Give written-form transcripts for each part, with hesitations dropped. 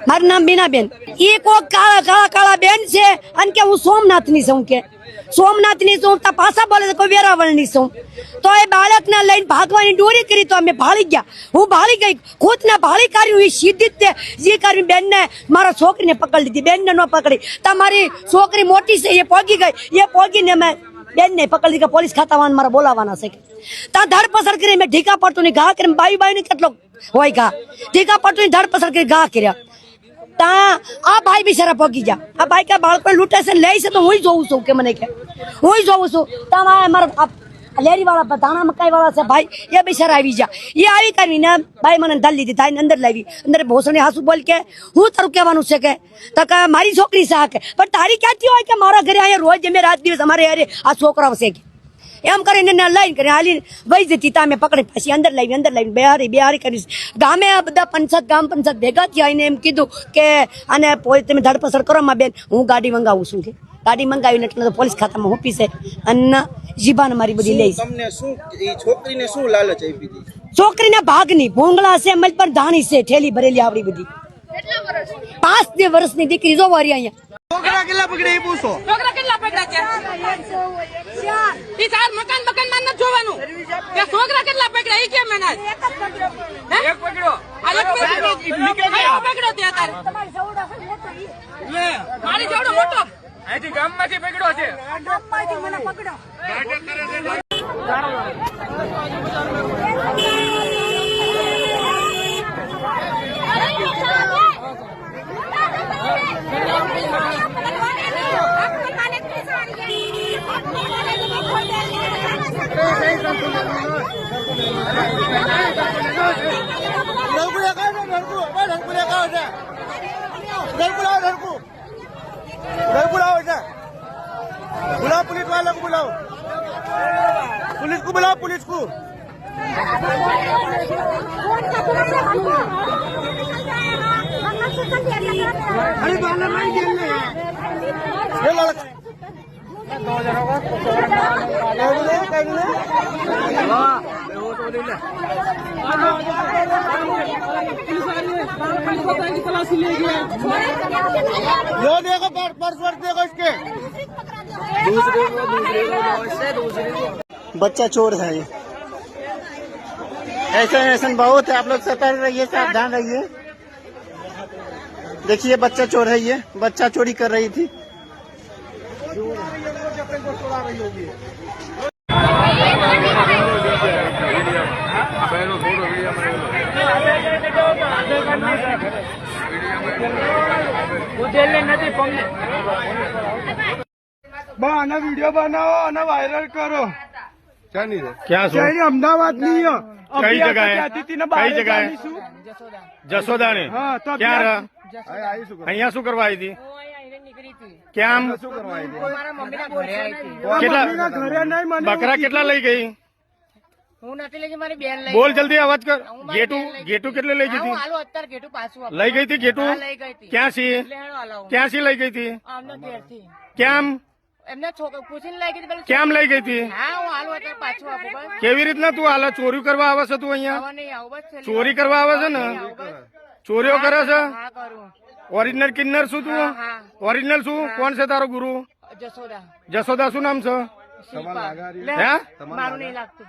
મારું નામ બીનાબેન. એ કોક કાળા બેન છે અને કે હું સોમનાથની છું, કે સોમનાથની છું તો પાછા બોલે કોઈ વેરાવળની છું. તો એ બાળકને લઈને ભાગવાની દોરી કરી તો અમે ભાળી ગયા. હું ભાળી ગઈ, ખુદને ભાળી કાઢ્યું. એ સીધી જ તે જે કર્યું બેનને મારા છોકરીને પકડી લીધી, બેનને ન પકડી. તમારી છોકરી મોટી છે એ પોગી ગઈ, એ પોગીને મેં બેનને પકડી લીધી. પોલીસ ખાતામાં મારા બોલાવાના છે. ત્યાં ધરપકડ કરી મેં ઢીકા પડતું ની ઘા કરી, બાઈ ને કેટલો હોય ઘા, ઢીકા પડતું ની ધરપકડ કરી ઘા કર્યા. તા આ ભાઈ બિચારા પગી ગયા. આ ભાઈ કે બાળકો લૂંટે છે લે છે તો હું જોઉં છું, કે મને કે હું જોઉં છું. તમારે મારા લેરી વાળા ધાણા મકાઈ વાળા છે ભાઈ, એ બિચારા આવી ગયા. એ આવી કરીને ભાઈ મને ધર લીધી, તાઈને અંદર લાવી. અંદર ભોસડી હાસુ બોલ કે હું તારું કહેવાનું છે કે તો કે મારી છોકરી છે કે, પણ તારી ક્યાંથી હોય કે મારા ઘરે અહીંયા રોજ અમે રાત દિવસ અમારે યારે આ છોકરાઓ છે કે એમ કરીને લઈને કરીને હાલી વહી જતી. તમે પકડી પછી અંદર લાવી બેહારી કરીશ. ગામે આ બધા પંચાયત ગામ પંચાયત ભેગા થયા એને એમ કીધું કે આને તમે ધરપકડ કરો માં બેન, હું ગાડી મંગાવું છું. કે ગાડી મંગાવીને એટલે પોલીસ ખાતામાં હોપી છે અને જીબાને મારી બધી લઈશ. તમને શું છોકરીને શું લાલચ આપી હતી? છોકરીને ભાગની ભોંગળા છે, મલ પર ધાણી છે, ઠેલી ભરેલી આવડી બધી. 5 વર્ષની દીકરી જો વારી અહીંયા. છોકરા કેટલા પકડે એ પૂછો. છોકરા કેટલા પકડ્યા છે? ઈ ચાર મકાન માં નથી જોવાનું કે છોકરા કેટલા પકડ્યા. ઈ કેમ એના એક પકડ્યો, આ એક પકડ્યો તે તારે મારી જેવડો મોટો અહીંથી ગામમાંથી પકડ્યો છે. ગામમાંથી મને પકડ્યો. बुलाओ पुलिस वालों को, बुलाओ पुलिस को, बुलाओ पुलिस को. अरे बाहर नहीं खेलने ये लड़का यो देखो पर्स देखो इसके. बच्चा चोर है ये. ऐसा बहुत है, आप लोग सतर्क रहिए, सावधान रहिए. देखिए बच्चा चोर है, ये बच्चा चोरी कर रही थी. આના વિડીયો બનાવો અને વાયરલ કરો. ક્યાં અમદાવાદ ની કઈ જગ્યાએ જસોદાણી ક્યાં અહીંયા શું કરવા આવી હતી? કેમ કેટલા બકરા કેટલા લઈ ગઈ? હું નથી લઈ ગઈ, મારી બેન લઈ. બોલ જલ્દી, અવાજ કર. ગેટુ કેટલે લઈ ગઈ હતી? અત્યારે ગેટુ પાછું લઈ ગઈ હતી. ગેટુ ક્યાંથી લઈ ગઈ હતી? કેમ એમને પૂછીને લઈ ગઈ. કેમ લઈ ગઈ હતી? હા હું હાલ અત્યારે પાછું આપું. બસ કેવી રીતના તું હાલ ચોરી કરવા આવે છે? તું અહીંયા નહીં આવું, બસ ચોરી કરવા આવે છે ને? ચોરીઓ કરે છે? હા કરું. ઓરિજિનલ કિન્નર શું તું? ઓરિજિનલ શું? કોણ છે તારો ગુરુ? જસોદા. જસોદા શું નામ છે?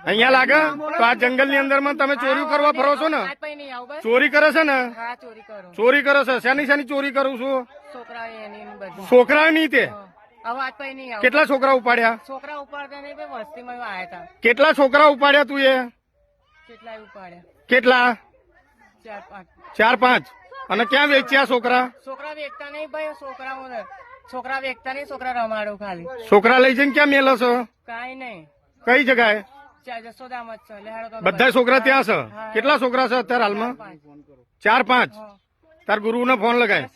અહીંયા લાગે તો આ જંગલ ની અંદર માં તમે ચોરી કરવા ફરો છો ને? ચોરી કરે છે ને? ચોરી કરે છે. શેની ચોરી કરું છું? છોકરા ની તે કેટલા છોકરા ઉપાડ્યા? છોકરા ઉપાડતા નહીં, વસ્તીમાં આવ્યા હતા. કેટલા છોકરા ઉપાડ્યા તું? એ કેટલા ઉપાડ્યા? કેટલા? 4-5. અને ક્યાં વેચ્યા છોકરા? છોકરા વેચતા નહીં ભાઈ, છોકરા વેચતા નહીં, છોકરા રમાડો ખાલી. છોકરા લઈ જઈને ક્યાં મેલો છો? કઈ નહીં. કઈ જગ્યાએ? જસોદામાં જ છે. બધા છોકરા ત્યાં છે? કેટલા છોકરા છે અત્યારે હાલમાં? 4-5. તાર ગુરુ ને ફોન લગાય.